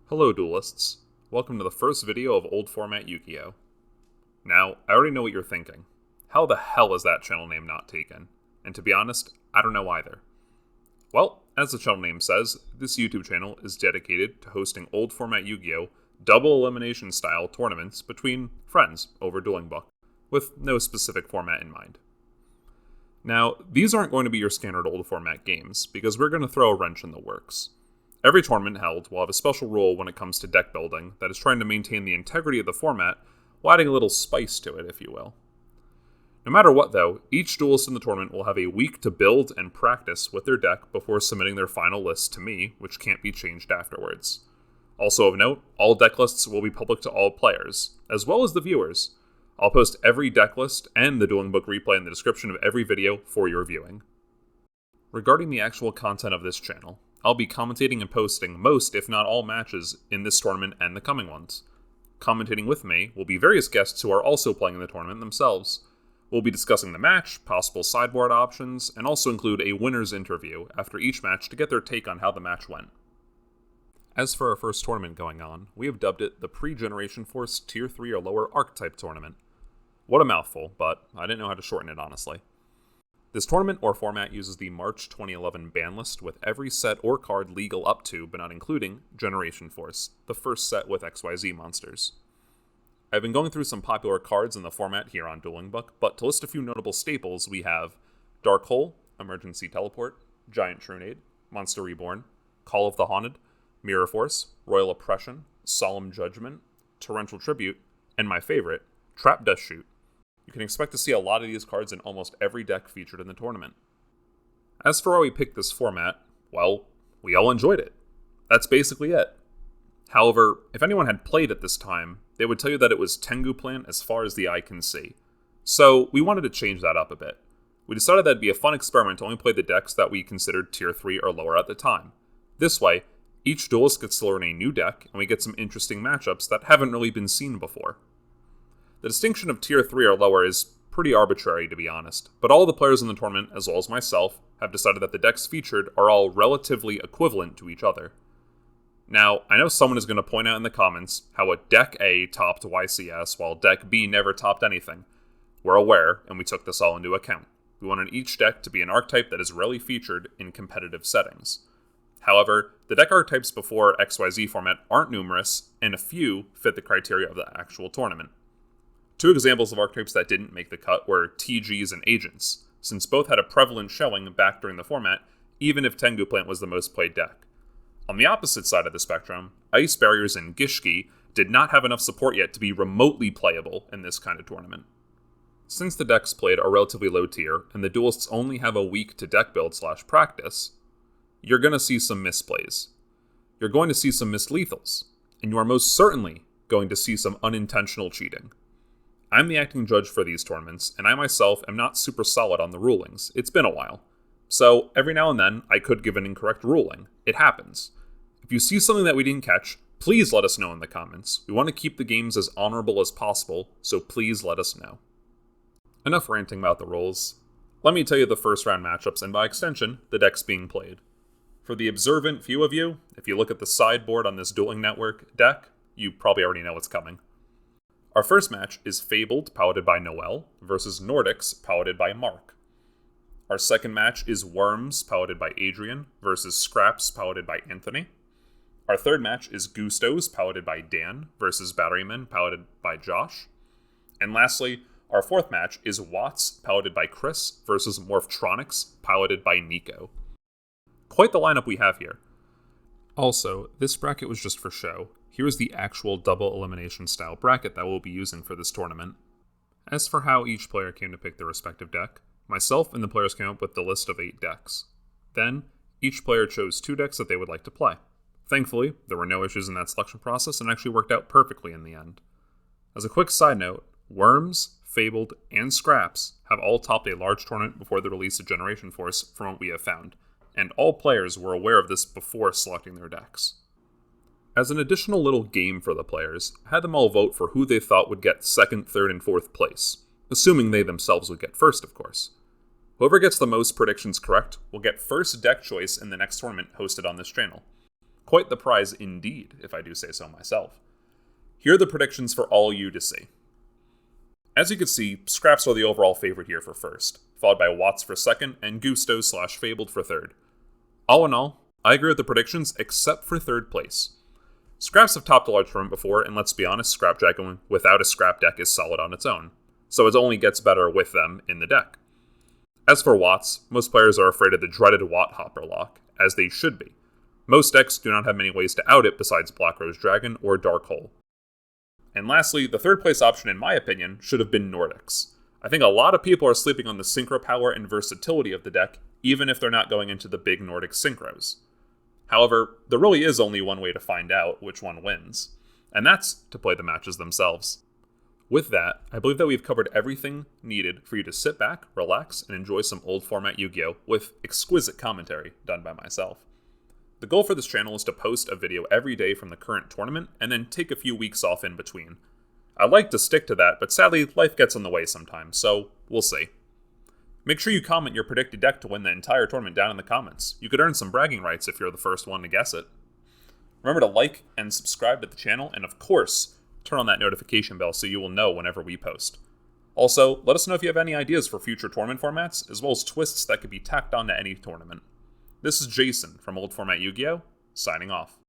Hello duelists, welcome to the first video of old format Yugioh. Now, I already know what you're thinking. How the hell is that channel name not taken? And to be honest, I don't know either. Well, as the channel name says, this YouTube channel is dedicated to hosting old format Yu-Gi-Oh! Double elimination style tournaments between friends over Dueling Book, with no specific format in mind. Now, these aren't going to be your standard old format games, because we're going to throw a wrench in the works. Every tournament held will have a special rule when it comes to deck building that is trying to maintain the integrity of the format while adding a little spice to it, if you will. No matter what, though, each duelist in the tournament will have a week to build and practice with their deck before submitting their final list to me, which can't be changed afterwards. Also of note, all deck lists will be public to all players, as well as the viewers. I'll post every deck list and the Dueling Book replay in the description of every video for your viewing. Regarding the actual content of this channel, I'll be commentating and posting most, if not all, matches in this tournament and the coming ones. Commentating with me will be various guests who are also playing in the tournament themselves. We'll be discussing the match, possible sideboard options, and also include a winner's interview after each match to get their take on how the match went. As for our first tournament going on, we have dubbed it the Pre-Generation Force Tier 3 or Lower Archetype Tournament. What a mouthful, but I didn't know how to shorten it honestly. This tournament or format uses the March 2011 ban list with every set or card legal up to, but not including, Generation Force, the first set with XYZ monsters. I've been going through some popular cards in the format here on Dueling Book, but to list a few notable staples, we have Dark Hole, Emergency Teleport, Giant Trunade, Monster Reborn, Call of the Haunted, Mirror Force, Royal Oppression, Solemn Judgment, Torrential Tribute, and my favorite, Trap Death Shoot. You can expect to see a lot of these cards in almost every deck featured in the tournament. As for why we picked this format, well, we all enjoyed it. That's basically it. However, if anyone had played at this time, they would tell you that it was Tengu Plant as far as the eye can see. So we wanted to change that up a bit. We decided that'd be a fun experiment to only play the decks that we considered Tier 3 or lower at the time. This way, each duelist gets to learn a new deck, and we get some interesting matchups that haven't really been seen before. The distinction of Tier 3 or lower is pretty arbitrary, to be honest, but all the players in the tournament, as well as myself, have decided that the decks featured are all relatively equivalent to each other. Now, I know someone is going to point out in the comments how a Deck A topped YCS while Deck B never topped anything. We're aware, and we took this all into account. We wanted each deck to be an archetype that is rarely featured in competitive settings. However, the deck archetypes before XYZ format aren't numerous, and a few fit the criteria of the actual tournament. Two examples of archetypes that didn't make the cut were TGs and Agents, since both had a prevalent showing back during the format, even if Tengu Plant was the most played deck. On the opposite side of the spectrum, Ice Barriers and Gishki did not have enough support yet to be remotely playable in this kind of tournament. Since the decks played are relatively low tier, and the duelists only have a week to deck build / practice, you're going to see some misplays. You're going to see some missed lethals, and you are most certainly going to see some unintentional cheating. I'm the acting judge for these tournaments, and I myself am not super solid on the rulings. It's been a while. So, every now and then, I could give an incorrect ruling. It happens. If you see something that we didn't catch, please let us know in the comments. We want to keep the games as honorable as possible, so please let us know. Enough ranting about the rules. Let me tell you the first round matchups, and by extension, the decks being played. For the observant few of you, if you look at the sideboard on this Dueling Network deck, you probably already know what's coming. Our first match is Fabled, piloted by Noel, versus Nordics, piloted by Mark. Our second match is Worms, piloted by Adrian, versus Scraps, piloted by Anthony. Our third match is Gustos, piloted by Dan, versus Batteryman, piloted by Josh. And lastly, our fourth match is Watts, piloted by Chris, versus Morphtronics, piloted by Nico. Quite the lineup we have here. Also, this bracket was just for show. Here's the actual double elimination style bracket that we'll be using for this tournament. As for how each player came to pick their respective deck, myself and the players came up with the list of 8 decks. Then, each player chose 2 decks that they would like to play. Thankfully, there were no issues in that selection process and actually worked out perfectly in the end. As a quick side note, Worms, Fabled, and Scraps have all topped a large tournament before the release of Generation Force from what we have found, and all players were aware of this before selecting their decks. As an additional little game for the players, I had them all vote for who they thought would get 2nd, 3rd, and 4th place, assuming they themselves would get first, of course. Whoever gets the most predictions correct will get first deck choice in the next tournament hosted on this channel. Quite the prize indeed, if I do say so myself. Here are the predictions for all you to see. As you can see, Scraps are the overall favorite here for first, followed by Watts for second, and Gusto/Fabled for third. All in all, I agree with the predictions except for third place. Scraps have topped a large tournament before, and let's be honest, Scrapjack without a Scrap deck is solid on its own, so it only gets better with them in the deck. As for Watts, most players are afraid of the dreaded Watt Hopper lock, as they should be. Most decks do not have many ways to out it besides Black Rose Dragon or Dark Hole. And lastly, the third place option in my opinion should have been Nordics. I think a lot of people are sleeping on the synchro power and versatility of the deck, even if they're not going into the big Nordic synchros. However, there really is only one way to find out which one wins, and that's to play the matches themselves. With that, I believe that we've covered everything needed for you to sit back, relax, and enjoy some old format Yu-Gi-Oh! With exquisite commentary done by myself. The goal for this channel is to post a video every day from the current tournament, and then take a few weeks off in between. I'd like to stick to that, but sadly, life gets in the way sometimes, so we'll see. Make sure you comment your predicted deck to win the entire tournament down in the comments. You could earn some bragging rights if you're the first one to guess it. Remember to like and subscribe to the channel, and of course, turn on that notification bell so you will know whenever we post. Also, let us know if you have any ideas for future tournament formats, as well as twists that could be tacked on to any tournament. This is Jason from Old Format Yu-Gi-Oh! Signing off.